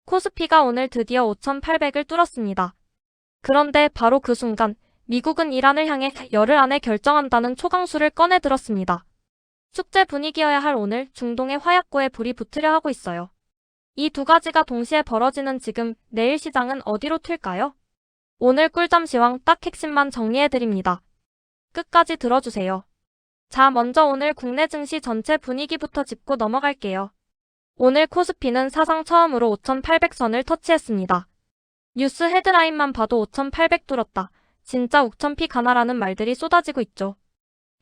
코스피가 오늘 드디어 5,800을 뚫었습니다. 그런데 바로 그 순간 미국은 이란을 향해 열흘 안에 결정한다는 초강수를 꺼내 들었습니다. 축제 분위기여야 할 오늘 중동의 화약고에 불이 붙으려 하고 있어요. 이 두 가지가 동시에 벌어지는 지금 내일 시장은 어디로 튈까요? 오늘 꿀잠 시황 딱 핵심만 정리해드립니다. 끝까지 들어주세요. 자, 먼저 오늘 국내 증시 전체 분위기부터 짚고 넘어갈게요. 오늘 코스피는 사상 처음으로 5,800선을 터치했습니다. 뉴스 헤드라인만 봐도 5,800 뚫었다. 진짜 욱천피 가나라는 말들이 쏟아지고 있죠.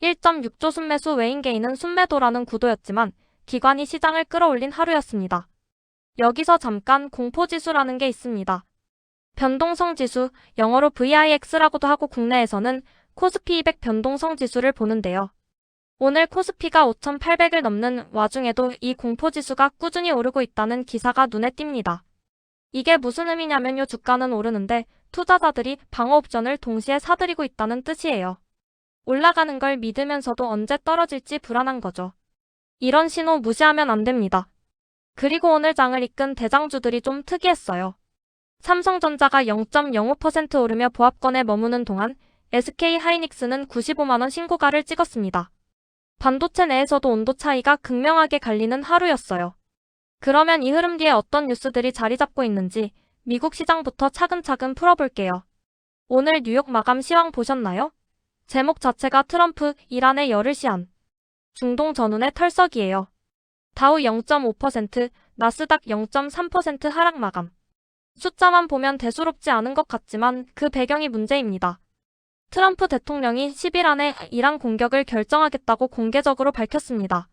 1.6조 순매수 외인 개인은 순매도라는 구도였지만 기관이 시장을 끌어올린 하루였습니다. 여기서 잠깐 공포지수라는 게 있습니다. 변동성 지수, 영어로 VIX라고도 하고 국내에서는 코스피 200 변동성 지수를 보는데요. 오늘 코스피가 5,800을 넘는 와중에도 이 공포지수가 꾸준히 오르고 있다는 기사가 눈에 띕니다. 이게 무슨 의미냐면요, 주가는 오르는데 투자자들이 방어옵션을 동시에 사들이고 있다는 뜻이에요. 올라가는 걸 믿으면서도 언제 떨어질지 불안한 거죠. 이런 신호 무시하면 안 됩니다. 그리고 오늘 장을 이끈 대장주들이 좀 특이했어요. 삼성전자가 0.05% 오르며 보합권에 머무는 동안 SK하이닉스는 95만원 신고가를 찍었습니다. 반도체 내에서도 온도 차이가 극명하게 갈리는 하루였어요. 그러면 이 흐름 뒤에 어떤 뉴스들이 자리 잡고 있는지 미국 시장부터 차근차근 풀어볼게요. 오늘 뉴욕 마감 시황 보셨나요? 제목 자체가 트럼프, 이란의 열흘 시한. 중동 전운의 털썩이에요. 다우 0.5%, 나스닥 0.3% 하락 마감. 숫자만 보면 대수롭지 않은 것 같지만 그 배경이 문제입니다. 트럼프 대통령이 10일 안에 이란 공격을 결정하겠다고 공개적으로 밝혔습니다.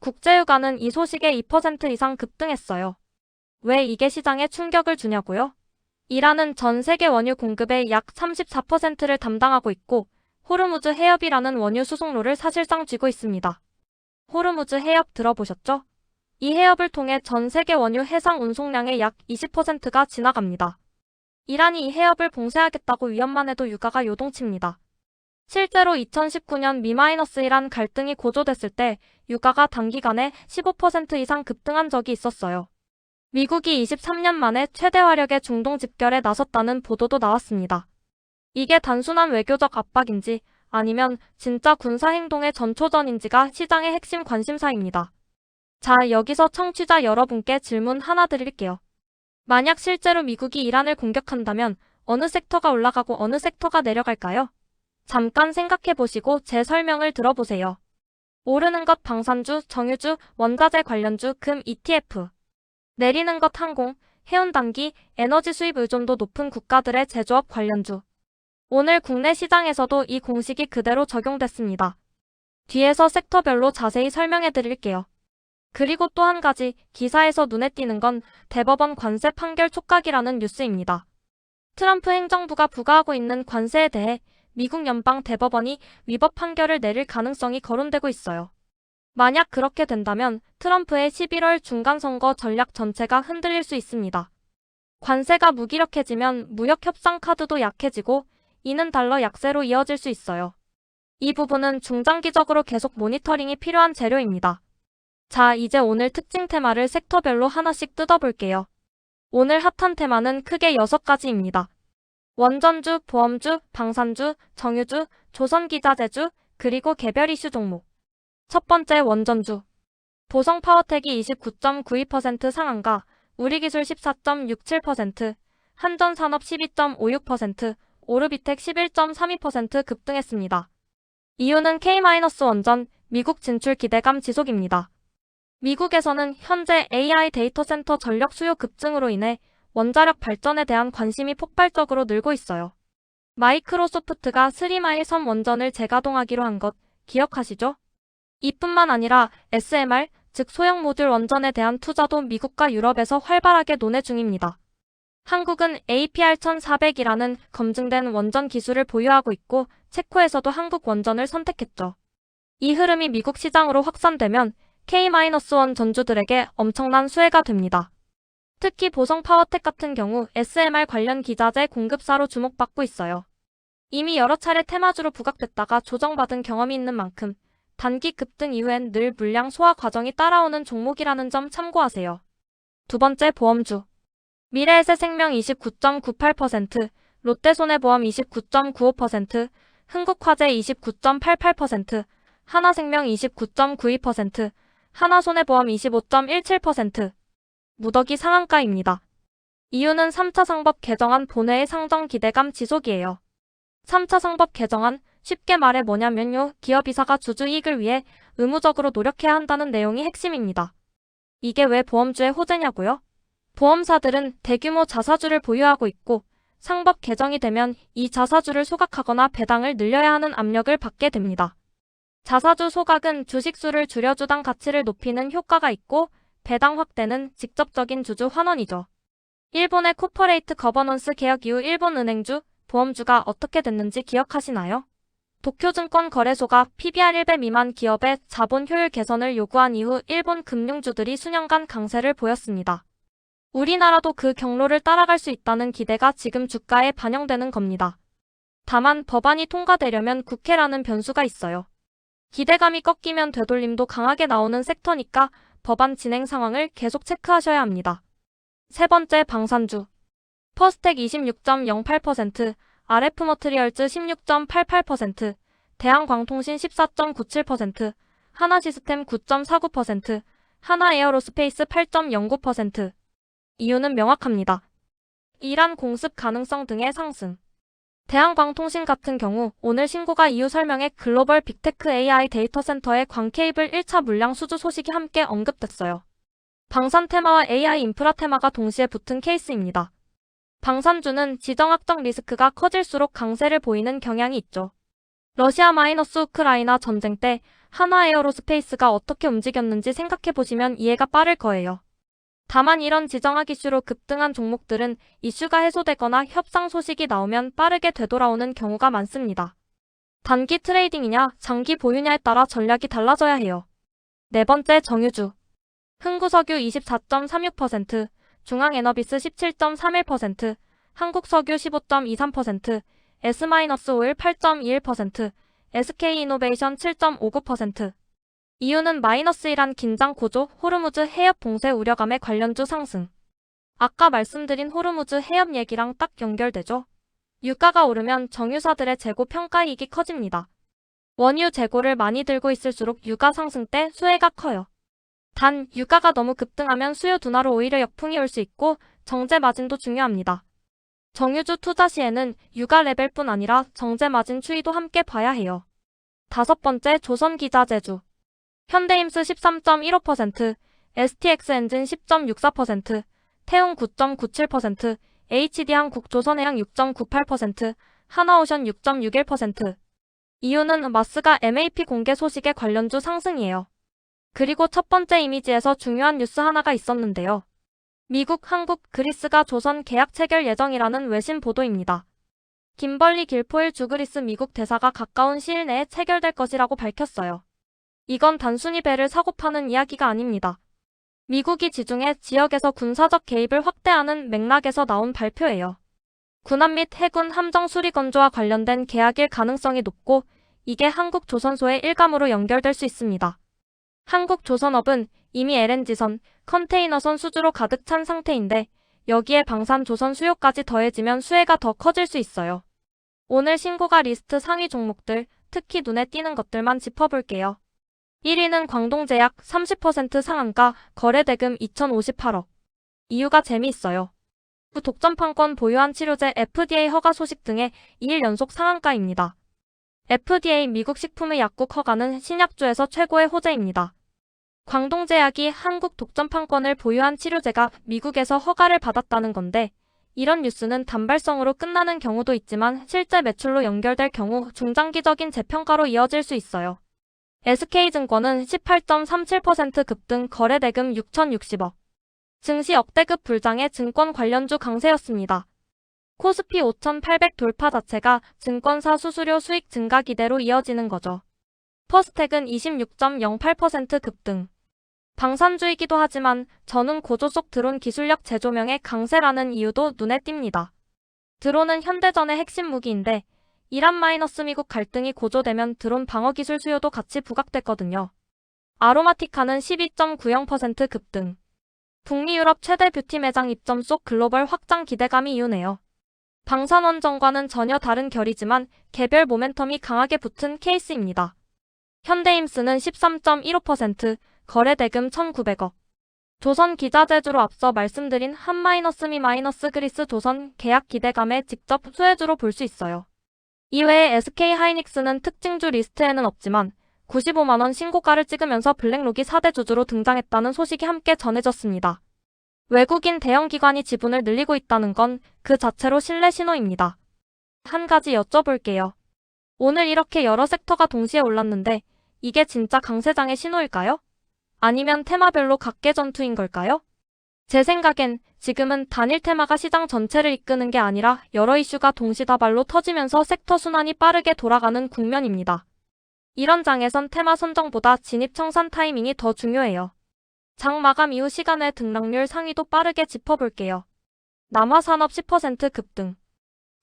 국제유가는 이 소식에 2% 이상 급등했어요. 왜 이게 시장에 충격을 주냐고요? 이란은 전 세계 원유 공급의 약 34%를 담당하고 있고 호르무즈 해협이라는 원유 수송로를 사실상 쥐고 있습니다. 호르무즈 해협 들어보셨죠? 이 해협을 통해 전 세계 원유 해상 운송량의 약 20%가 지나갑니다. 이란이 이 해협을 봉쇄하겠다고 위협만 해도 유가가 요동칩니다. 실제로 2019년 Mi-1 갈등이 고조됐을 때 유가가 단기간에 15% 이상 급등한 적이 있었어요. 미국이 23년 만에 최대 화력의 중동 집결에 나섰다는 보도도 나왔습니다. 이게 단순한 외교적 압박인지 아니면 진짜 군사행동의 전초전인지가 시장의 핵심 관심사입니다. 자, 여기서 청취자 여러분께 질문 하나 드릴게요. 만약 실제로 미국이 이란을 공격한다면 어느 섹터가 올라가고 어느 섹터가 내려갈까요? 잠깐 생각해보시고 제 설명을 들어보세요. 오르는 것 방산주, 정유주, 원자재 관련주, 금 ETF. 내리는 것 항공, 해운단기, 에너지 수입 의존도 높은 국가들의 제조업 관련주. 오늘 국내 시장에서도 이 공식이 그대로 적용됐습니다. 뒤에서 섹터별로 자세히 설명해 드릴게요. 그리고 또 한 가지, 기사에서 눈에 띄는 건 대법원 관세 판결 촉각이라는 뉴스입니다. 트럼프 행정부가 부과하고 있는 관세에 대해 미국 연방 대법원이 위법 판결을 내릴 가능성이 거론되고 있어요. 만약 그렇게 된다면 트럼프의 11월 중간선거 전략 전체가 흔들릴 수 있습니다. 관세가 무기력해지면 무역 협상 카드도 약해지고 이는 달러 약세로 이어질 수 있어요. 이 부분은 중장기적으로 계속 모니터링이 필요한 재료입니다. 자, 이제 오늘 특징 테마를 섹터별로 하나씩 뜯어볼게요. 오늘 핫한 테마는 크게 6가지입니다. 원전주, 보험주, 방산주, 정유주, 조선기자재주, 그리고 개별 이슈 종목. 첫 번째 원전주. 보성파워텍이 29.92% 상한가, 우리기술 14.67%, 한전산업 12.56%, 오르비텍 11.32% 급등했습니다. 이유는 K-원전, 미국 진출 기대감 지속입니다. 미국에서는 현재 AI 데이터 센터 전력 수요 급증으로 인해 원자력 발전에 대한 관심이 폭발적으로 늘고 있어요. 마이크로소프트가 3마일 섬 원전을 재가동하기로 한 것 기억하시죠? 이뿐만 아니라 SMR, 즉 소형 모듈 원전에 대한 투자도 미국과 유럽에서 활발하게 논의 중입니다. 한국은 APR1400이라는 검증된 원전 기술을 보유하고 있고 체코에서도 한국 원전을 선택했죠. 이 흐름이 미국 시장으로 확산되면 K-1 전주들에게 엄청난 수혜가 됩니다. 특히 보성파워텍 같은 경우 SMR 관련 기자재 공급사로 주목받고 있어요. 이미 여러 차례 테마주로 부각됐다가 조정받은 경험이 있는 만큼 단기 급등 이후엔 늘 물량 소화 과정이 따라오는 종목이라는 점 참고하세요. 두 번째 보험주. 미래에셋생명 29.98%, 롯데손해보험 29.95%, 흥국화재 29.88%, 하나생명 29.92%, 하나손해보험 25.17%. 무더기 상한가입니다. 이유는 3차 상법 개정안 본회의 상정 기대감 지속이에요. 3차 상법 개정안, 쉽게 말해 뭐냐면요, 기업이사가 주주 이익을 위해 의무적으로 노력해야 한다는 내용이 핵심입니다. 이게 왜 보험주의 호재냐고요? 보험사들은 대규모 자사주를 보유하고 있고 상법 개정이 되면 이 자사주를 소각하거나 배당을 늘려야 하는 압력을 받게 됩니다. 자사주 소각은 주식수를 줄여 주당 가치를 높이는 효과가 있고 배당 확대는 직접적인 주주 환원이죠. 일본의 코퍼레이트 거버넌스 개혁 이후 일본은행주, 보험주가 어떻게 됐는지 기억하시나요? 도쿄증권 거래소가 PBR 1배 미만 기업의 자본 효율 개선을 요구한 이후 일본 금융주들이 수년간 강세를 보였습니다. 우리나라도 그 경로를 따라갈 수 있다는 기대가 지금 주가에 반영되는 겁니다. 다만 법안이 통과되려면 국회라는 변수가 있어요. 기대감이 꺾이면 되돌림도 강하게 나오는 섹터니까 법안 진행 상황을 계속 체크하셔야 합니다. 세 번째, 방산주. 퍼스텍 26.08%, RF머트리얼즈 16.88%, 대한광통신 14.97%, 하나시스템 9.49%, 하나에어로스페이스 8.09%. 이유는 명확합니다. 이란 공습 가능성 등의 상승. 대한광통신 같은 경우 오늘 신고가 이유 설명에 글로벌 빅테크 AI 데이터 센터의 광 케이블 1차 물량 수주 소식이 함께 언급됐어요. 방산 테마와 AI 인프라 테마가 동시에 붙은 케이스입니다. 방산주는 지정학적 리스크가 커질수록 강세를 보이는 경향이 있죠. 러시아-우크라이나 전쟁 때 하나에어로스페이스가 어떻게 움직였는지 생각해보시면 이해가 빠를 거예요. 다만 이런 지정학 이슈로 급등한 종목들은 이슈가 해소되거나 협상 소식이 나오면 빠르게 되돌아오는 경우가 많습니다. 단기 트레이딩이냐 장기 보유냐에 따라 전략이 달라져야 해요. 네 번째, 정유주. 흥구석유 24.36%, 중앙에너비스 17.31%, 한국석유 15.23%, S-오일 8.21%, SK이노베이션 7.59%. 이유는 -1한 긴장 고조, 호르무즈 해협 봉쇄 우려감의 관련주 상승. 아까 말씀드린 호르무즈 해협 얘기랑 딱 연결되죠. 유가가 오르면 정유사들의 재고 평가이익이 커집니다. 원유 재고를 많이 들고 있을수록 유가 상승 때 수혜가 커요. 단, 유가가 너무 급등하면 수요 둔화로 오히려 역풍이 올 수 있고 정제 마진도 중요합니다. 정유주 투자 시에는 유가 레벨뿐 아니라 정제 마진 추이도 함께 봐야 해요. 다섯 번째, 조선기자재주. 현대임스 13.15%, STX엔진 10.64%, 태움 9.97%, HD항국 조선해양 6.98%, 하나오션 6.61%. 이유는 마스가 MAP 공개 소식에 관련주 상승이에요. 그리고 첫 번째 이미지에서 중요한 뉴스 하나가 있었는데요. 미국, 한국, 그리스가 조선 계약 체결 예정이라는 외신 보도입니다. 김벌리 길포일 주그리스 미국 대사가 가까운 시일 내에 체결될 것이라고 밝혔어요. 이건 단순히 배를 사고 파는 이야기가 아닙니다. 미국이 지중해 지역에서 군사적 개입을 확대하는 맥락에서 나온 발표예요. 군함 및 해군 함정 수리 건조와 관련된 계약일 가능성이 높고 이게 한국조선소의 일감으로 연결될 수 있습니다. 한국조선업은 이미 LNG선, 컨테이너선 수주로 가득 찬 상태인데 여기에 방산조선 수요까지 더해지면 수혜가 더 커질 수 있어요. 오늘 신고가 리스트 상위 종목들, 특히 눈에 띄는 것들만 짚어볼게요. 1위는 광동제약 30% 상한가, 거래대금 2,058억. 이유가 재미있어요. 독점판권 보유한 치료제 FDA 허가 소식 등의 2일 연속 상한가입니다. FDA 미국 식품의 약국 허가는 신약주에서 최고의 호재입니다. 광동제약이 한국 독점판권을 보유한 치료제가 미국에서 허가를 받았다는 건데 이런 뉴스는 단발성으로 끝나는 경우도 있지만 실제 매출로 연결될 경우 중장기적인 재평가로 이어질 수 있어요. SK증권은 18.37% 급등, 거래대금 6,060억. 증시 역대급 불장의 증권 관련주 강세였습니다. 코스피 5,800 돌파 자체가 증권사 수수료 수익 증가 기대로 이어지는 거죠. 퍼스텍은 26.08% 급등. 방산주이기도 하지만 전운 고조 속 드론 기술력 재조명의 강세라는 이유도 눈에 띕니다. 드론은 현대전의 핵심 무기인데 이란-미국 갈등이 고조되면 드론 방어 기술 수요도 같이 부각됐거든요. 아로마티카는 12.90% 급등. 북미 유럽 최대 뷰티 매장 입점 속 글로벌 확장 기대감이 이유네요. 방산원정과는 전혀 다른 결이지만 개별 모멘텀이 강하게 붙은 케이스입니다. 현대임스는 13.15%, 거래대금 1,900억. 조선기자재주로 앞서 말씀드린 한마이너스 그리스 조선 계약 기대감의 직접 수혜주로 볼 수 있어요. 이외에 SK하이닉스는 특징주 리스트에는 없지만 95만원 신고가를 찍으면서 블랙록이 4대 주주로 등장했다는 소식이 함께 전해졌습니다. 외국인 대형 기관이 지분을 늘리고 있다는 건 그 자체로 신뢰 신호입니다. 한 가지 여쭤볼게요. 오늘 이렇게 여러 섹터가 동시에 올랐는데 이게 진짜 강세장의 신호일까요? 아니면 테마별로 각계 전투인 걸까요? 제 생각엔 지금은 단일 테마가 시장 전체를 이끄는 게 아니라 여러 이슈가 동시다발로 터지면서 섹터 순환이 빠르게 돌아가는 국면입니다. 이런 장에선 테마 선정보다 진입 청산 타이밍이 더 중요해요. 장 마감 이후 시간의 등락률 상위도 빠르게 짚어볼게요. 남화산업 10% 급등.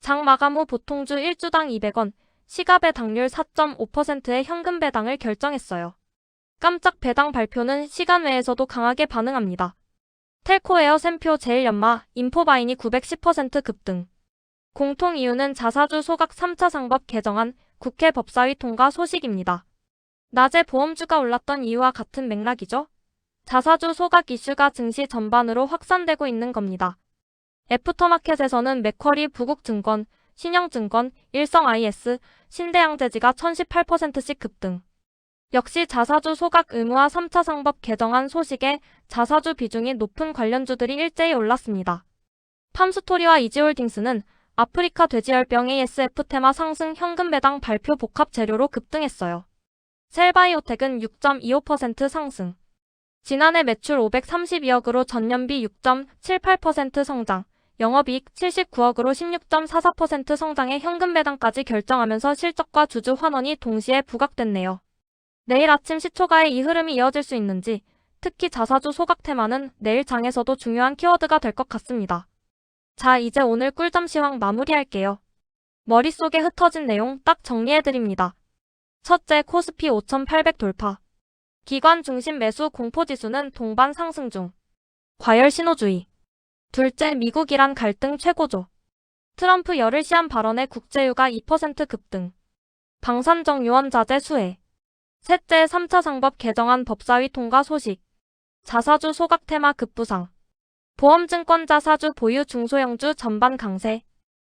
장 마감 후 보통주 1주당 200원, 시가 배당률 4.5%의 현금 배당을 결정했어요. 깜짝 배당 발표는 시간 외에서도 강하게 반응합니다. 텔코에어 샘표 제일연마, 인포바인이 910% 급등. 공통 이유는 자사주 소각 3차 상법 개정안, 국회 법사위 통과 소식입니다. 낮에 보험주가 올랐던 이유와 같은 맥락이죠. 자사주 소각 이슈가 증시 전반으로 확산되고 있는 겁니다. 애프터마켓에서는 맥쿼리 부국증권, 신영증권, 일성IS, 신대양재지가 1018%씩 급등. 역시 자사주 소각 의무화 3차 상법 개정안 소식에 자사주 비중이 높은 관련주들이 일제히 올랐습니다. 팜스토리와 이지홀딩스는 아프리카 돼지열병 ASF 테마 상승 현금 배당 발표 복합 재료로 급등했어요. 셀바이오텍은 6.25% 상승. 지난해 매출 532억으로 전년비 6.78% 성장, 영업이익 79억으로 16.44% 성장해 현금 배당까지 결정하면서 실적과 주주 환원이 동시에 부각됐네요. 내일 아침 시초가의 이 흐름이 이어질 수 있는지, 특히 자사주 소각 테마는 내일 장에서도 중요한 키워드가 될 것 같습니다. 자, 이제 오늘 꿀잠 시황 마무리할게요. 머릿속에 흩어진 내용 딱 정리해드립니다. 첫째, 코스피 5,800 돌파. 기관 중심 매수 공포지수는 동반 상승 중. 과열 신호주의. 둘째, 미국-이란 갈등 최고조. 트럼프 열흘 시한 발언에 국제유가 2% 급등. 방산정 유언 자제 수혜. 셋째, 3차 상법 개정안 법사위 통과 소식. 자사주 소각 테마 급부상. 보험증권 자사주 보유 중소형주 전반 강세.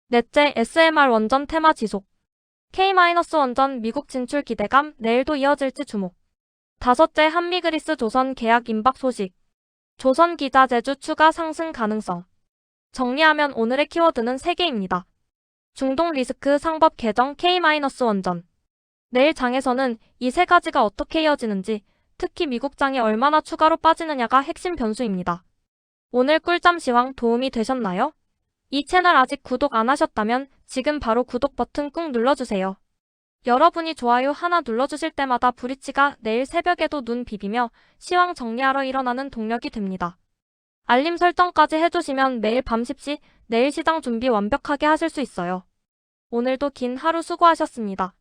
넷째, SMR 원전 테마 지속. K-원전 미국 진출 기대감 내일도 이어질지 주목. 다섯째, 한미그리스 조선 계약 임박 소식. 조선기자재주 추가 상승 가능성. 정리하면 오늘의 키워드는 3개입니다. 중동 리스크 상법 개정 K-원전. 내일 장에서는 이 3가지가 어떻게 이어지는지, 특히 미국장이 얼마나 추가로 빠지느냐가 핵심 변수입니다. 오늘 꿀잠 시황 도움이 되셨나요? 이 채널 아직 구독 안 하셨다면 지금 바로 구독 버튼 꾹 눌러주세요. 여러분이 좋아요 하나 눌러주실 때마다 브리치가 내일 새벽에도 눈 비비며 시황 정리하러 일어나는 동력이 됩니다. 알림 설정까지 해주시면 매일 밤 10시 내일 시장 준비 완벽하게 하실 수 있어요. 오늘도 긴 하루 수고하셨습니다.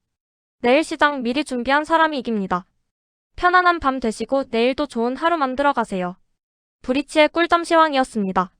내일 시장 미리 준비한 사람이 이깁니다. 편안한 밤 되시고 내일도 좋은 하루 만들어 가세요. 브리치의 꿀잠 시황이었습니다.